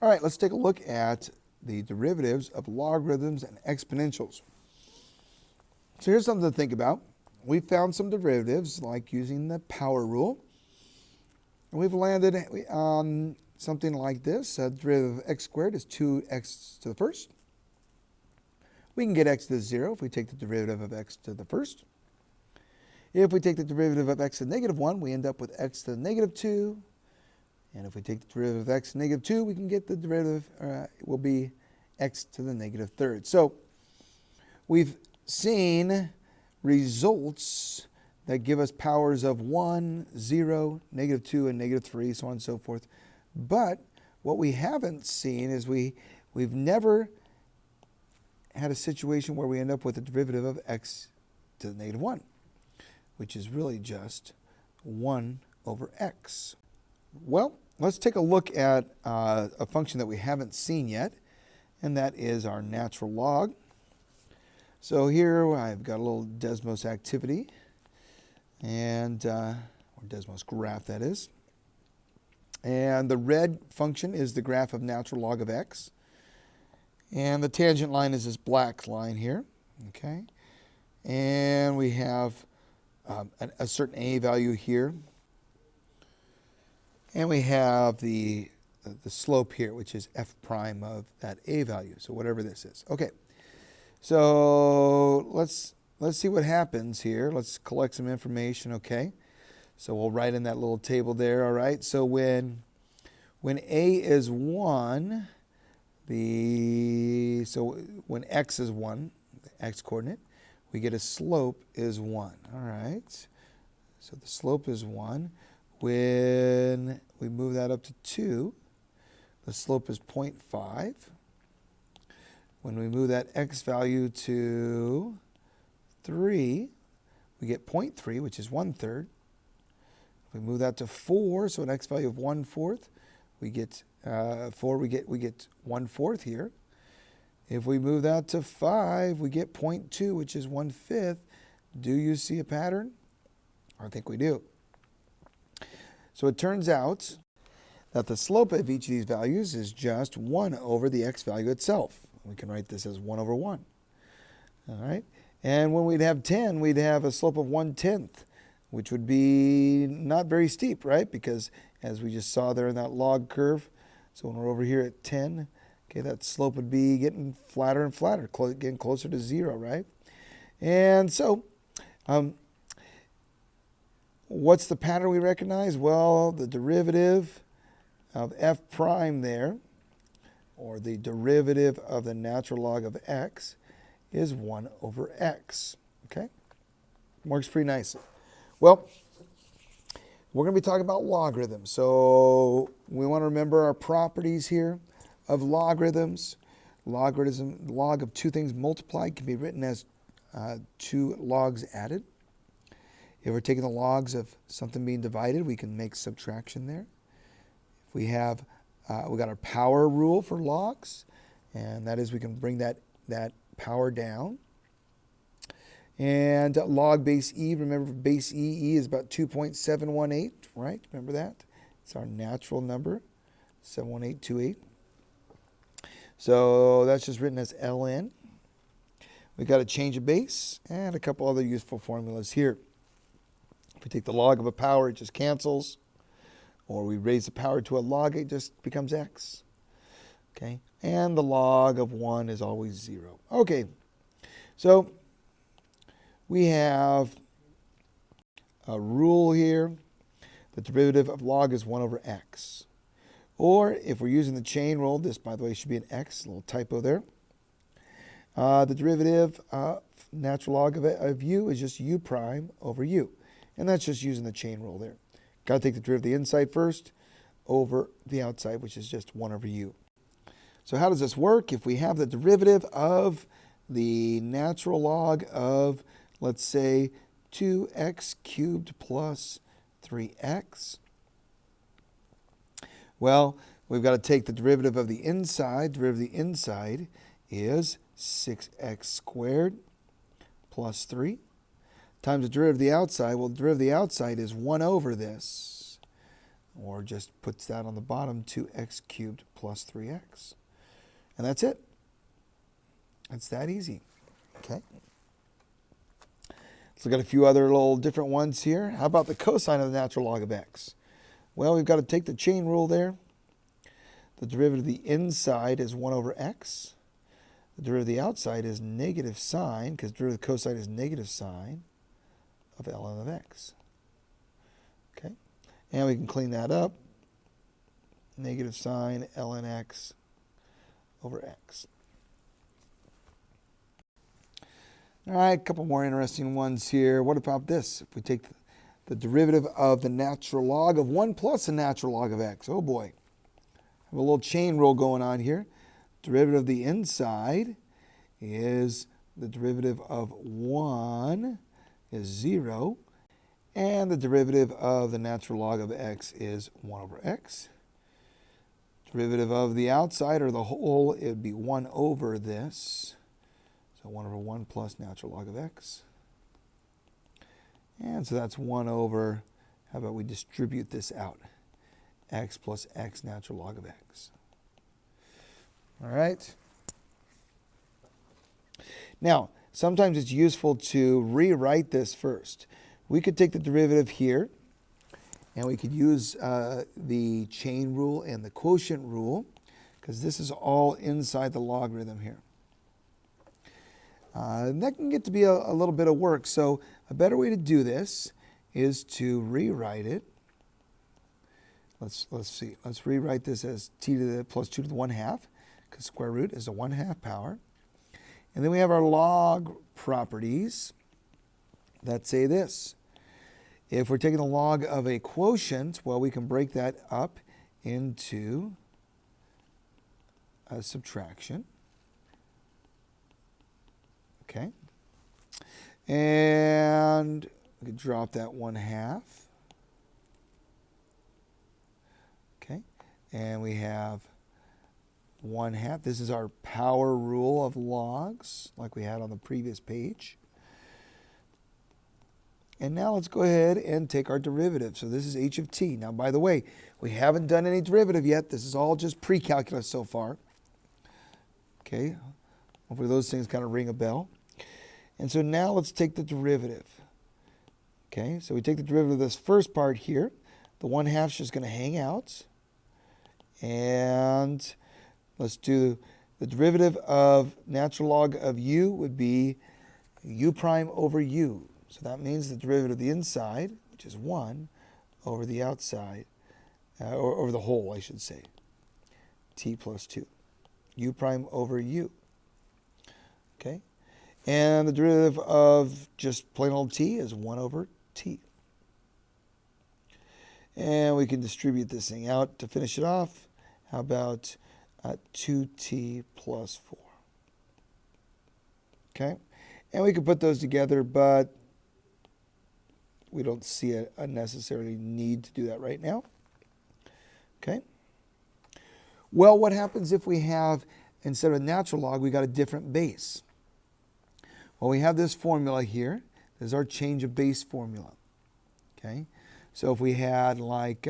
All right, let's take a look at the derivatives of logarithms and exponentials. So here's something to think about. We found some derivatives, like using the power rule. And we've landed on something like this. A derivative of x squared is 2x to the first. We can get x to the 0 if we take the derivative of x to the first. If we take the derivative of x to the negative 1, we end up with x to the negative 2. And if we take the derivative of x to the negative 2, we can get the derivative, will be x to the negative third. So we've seen results that give us powers of 1, 0, negative 2, and negative 3, so on and so forth. But what we haven't seen is we've never had a situation where we end up with a derivative of x to the negative 1, which is really just 1 over x. Well, let's take a look at a function that we haven't seen yet, and that is our natural log. So here I've got a little Desmos activity, and or Desmos graph, that is. And the red function is the graph of natural log of x. And the tangent line is this black line here, okay? And we have a certain a value here. And we have the slope here, which is f prime of that a value, so whatever this is. Okay, so let's see what happens here. Let's collect some information, okay? So we'll write in that little table there, all right? So when a is 1, when x is 1, the x coordinate, we get a slope is 1, all right? So the slope is 1. When we move that up to 2, the slope is 0.5. When we move that x value to 3, we get 0.3, which is 1/3. If we move that to 4, so an x value of 1/4, we get 4. We get 1/4 here. If we move that to 5, we get 0.2, which is 1/5. Do you see a pattern? I think we do. So it turns out that the slope of each of these values is just 1 over the x value itself. We can write this as 1 over 1. All right? And when we'd have 10, we'd have a slope of 1/10, which would be not very steep, right? Because as we just saw there in that log curve, so when we're over here at 10, okay, that slope would be getting flatter and flatter, getting closer to 0, right? And so, what's the pattern we recognize? Well, the derivative of f prime there, or the derivative of the natural log of x, is 1 over x, okay? Works pretty nicely. Well, we're going to be talking about logarithms. So we want to remember our properties here of logarithms. Log of two things multiplied can be written as 2 logs added. If we're taking the logs of something being divided, we can make subtraction there. If we have, we got our power rule for logs, and that is we can bring that power down. And log base e, remember base e is about 2.718, right? Remember that? It's our natural number, 71828. So that's just written as ln. We've got a change of base and a couple other useful formulas here. If we take the log of a power, it just cancels. Or we raise the power to a log, it just becomes x. Okay? And the log of 1 is always 0. Okay, so we have a rule here. The derivative of log is 1 over x. Or if we're using the chain rule, this, by the way, should be an x, a little typo there. The derivative of natural log of u is just u prime over u. And that's just using the chain rule there. Got to take the derivative of the inside first over the outside, which is just 1 over u. So how does this work? If we have the derivative of the natural log of, let's say, 2x cubed plus 3x, well, we've got to take the derivative of the inside. Derivative of the inside is 6x squared plus 3 times the derivative of the outside. Well, the derivative of the outside is 1 over this. or just puts that on the bottom, 2x cubed plus 3x. And that's it. It's that easy. Okay. Let's look at a few other little different ones here. How about the cosine of the natural log of x? Well, we've got to take the chain rule there. The derivative of the inside is 1 over x. The derivative of the outside is negative sine, because the derivative of the cosine is negative sine of ln of x. Okay. And we can clean that up. Negative sine ln x over x. All right, a couple more interesting ones here. What about this? If we take the derivative of the natural log of 1 plus the natural log of x. Oh boy. Have a little chain rule going on here. Derivative of the inside is the derivative of 1 is 0. And the derivative of the natural log of x is 1 over x. Derivative of the outside, or the whole, it would be 1 over this. So 1 over 1 plus natural log of x. And so that's 1 over, how about we distribute this out? X plus x natural log of x. All right. Now, sometimes it's useful to rewrite this first. We could take the derivative here, and we could use the chain rule and the quotient rule, because this is all inside the logarithm here. And that can get to be a little bit of work. So a better way to do this is to rewrite it. Let's see. Let's rewrite this as t to the plus 2 to the 1/2, because square root is a 1/2 power. And then we have our log properties that say this. If we're taking the log of a quotient, well, we can break that up into a subtraction. Okay. And we could drop that 1/2. Okay. And we have 1/2. This is our power rule of logs, like we had on the previous page. And now let's go ahead and take our derivative. So this is h of t. Now, by the way, we haven't done any derivative yet. This is all just pre-calculus so far. Okay. Hopefully those things kind of ring a bell. And so now let's take the derivative. Okay, so we take the derivative of this first part here. The 1/2 is just going to hang out. And let's do the derivative of natural log of u would be u prime over u. So that means the derivative of the inside, which is 1, over the outside, or over the whole, I should say, t plus 2. U prime over u. Okay? And the derivative of just plain old t is 1 over t. And we can distribute this thing out to finish it off. How about 2t plus 4? Okay? And we can put those together, but we don't see a necessarily need to do that right now. Okay? Well, what happens if we have, instead of a natural log, we got a different base? Well, we have this formula here. This is our change of base formula. Okay? So if we had like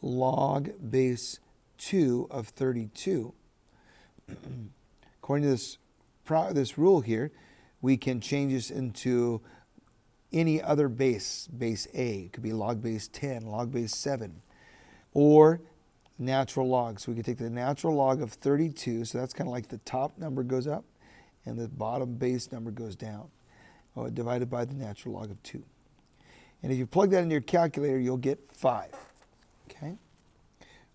log base 2 of 32, according to this rule here, we can change this into any other base, base A. It could be log base 10, log base 7, or natural log. So we could take the natural log of 32, so that's kind of like the top number goes up, and the bottom base number goes down, divided by the natural log of 2. And if you plug that into your calculator, you'll get 5, okay?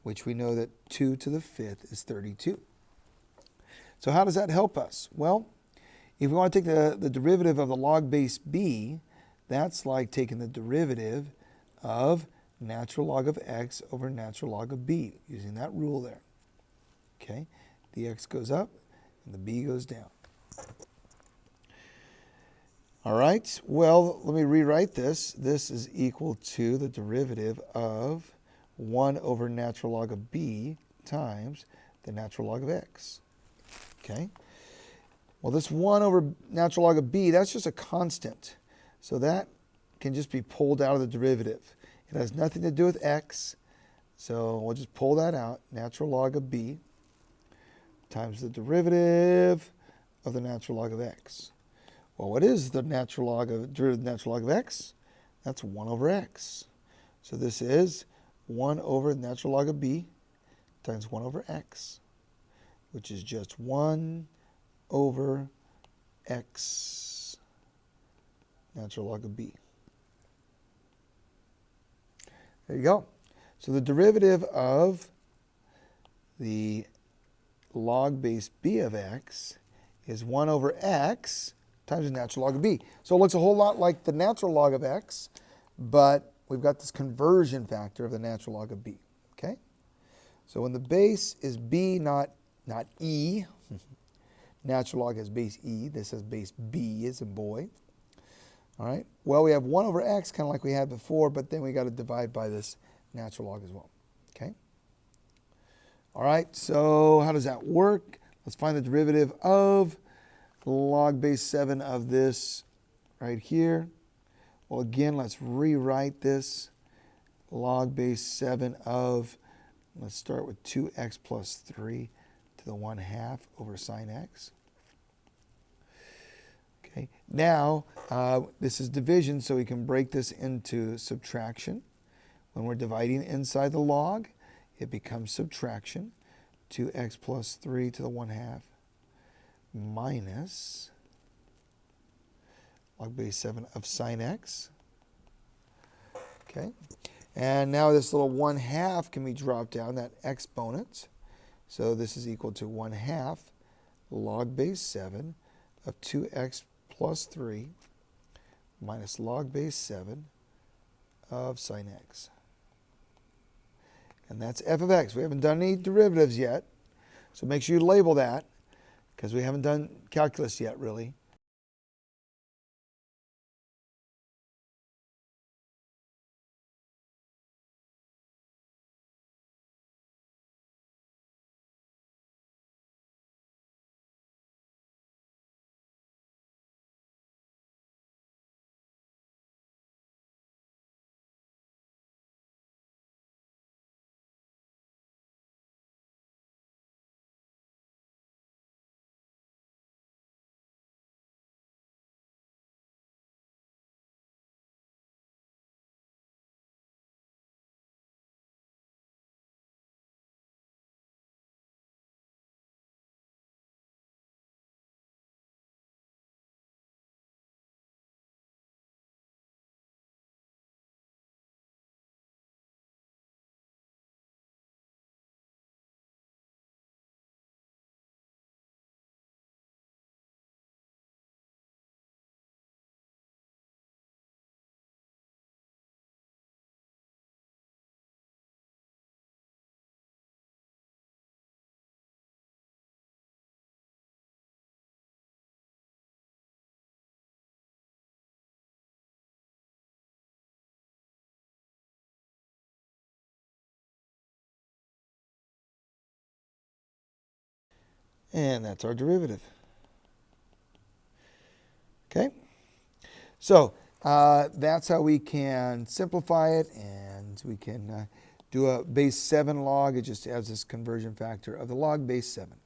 Which we know that 2 to the 5th is 32. So how does that help us? Well, if we want to take the derivative of the log base b, that's like taking the derivative of natural log of x over natural log of b, using that rule there. Okay? The x goes up and the b goes down. All right, well, let me rewrite this. This is equal to the derivative of 1 over natural log of b times the natural log of x. Okay? Well, this 1 over natural log of b, that's just a constant. So that can just be pulled out of the derivative. It has nothing to do with x, so we'll just pull that out. Natural log of b times the derivative of the natural log of x. Well, what is the natural log of derivative of the natural log of x? That's 1 over x. So this is 1 over the natural log of b times 1 over x, which is just 1 over x natural log of b. There you go. So the derivative of the log base b of x is 1 over x times the natural log of b. So it looks a whole lot like the natural log of x, but we've got this conversion factor of the natural log of b. Okay? So when the base is b, not e, natural log has base e, this has base b as a boy. All right? Well, we have 1 over x, kind of like we had before, but then we got to divide by this natural log as well. Okay? All right, so how does that work? Let's find the derivative of log base 7 of this right here. Well, again, let's rewrite this. Log base 7 of, let's start with 2x plus 3 to the 1/2 over sine x. Okay, now this is division, so we can break this into subtraction. When we're dividing inside the log, it becomes subtraction. 2x plus 3 to the 1/2 minus log base 7 of sine x. Okay, and now this little 1/2 can be dropped down, that exponent. So this is equal to 1/2 log base 7 of 2x plus 3 minus log base 7 of sine x. And that's f of x. We haven't done any derivatives yet, so make sure you label that, because we haven't done calculus yet, really. And that's our derivative. Okay? So that's how we can simplify it, and we can do a base 7 log. It just has this conversion factor of the log base 7.